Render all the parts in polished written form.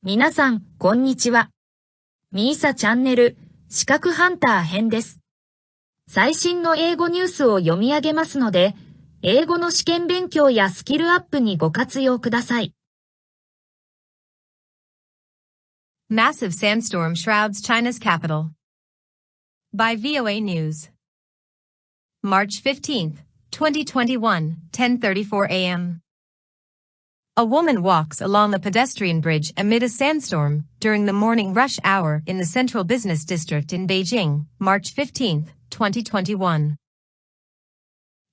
皆さん、こんにちは。みーさチャンネル、資格ハンター編です。最新の英語ニュースを読み上げますので、英語の試験勉強やスキルアップにご活用ください。Massive sandstorm shrouds China's capital. By VOA News. March 15th, 2021, 10:34 a.m. A woman walks along a pedestrian bridge amid a sandstorm during the morning rush hour in the central business district in Beijing, March 15, 2021.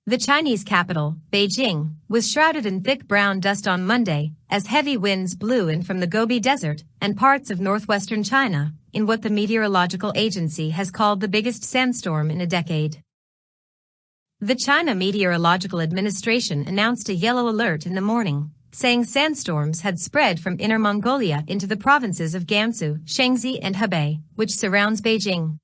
The Chinese capital, Beijing, was shrouded in thick brown dust on Monday as heavy winds blew in from the Gobi Desert and parts of northwestern China in what the meteorological agency has called the biggest sandstorm in a decade. The China Meteorological Administration announced a yellow alert in the morning, saying sandstorms had spread from Inner Mongolia into the provinces of Gansu, Shaanxi and Hebei, which surrounds Beijing.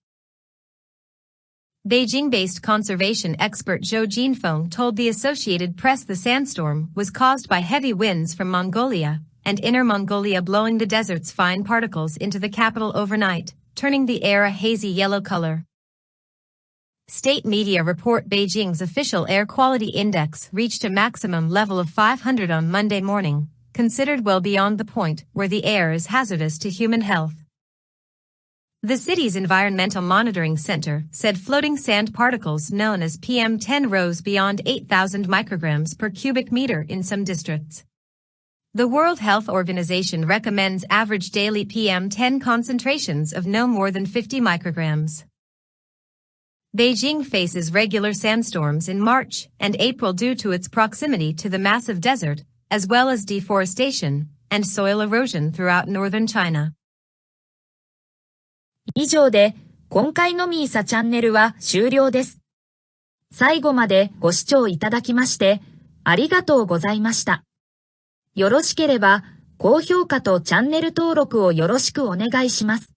Beijing-based conservation expert Zhou Jinfeng told the Associated Press the sandstorm was caused by heavy winds from Mongolia and Inner Mongolia blowing the desert's fine particles into the capital overnight, turning the air a hazy yellow color. State media report Beijing's official air quality index reached a maximum level of 500 on Monday morning, considered well beyond the point where the air is hazardous to human health. The city's Environmental Monitoring Center said floating sand particles known as PM10 rose beyond 8,000 micrograms per cubic meter in some districts. The World Health Organization recommends average daily PM10 concentrations of no more than 50 micrograms. Beijing faces regular sandstorms in March and April due to its proximity to the massive desert, as well as deforestation and soil erosion throughout northern China. 以上で、今回のみーさチャンネルは終了です。最後までご視聴いただきまして、ありがとうございました。よろしければ、高評価とチャンネル登録をよろしくお願いします。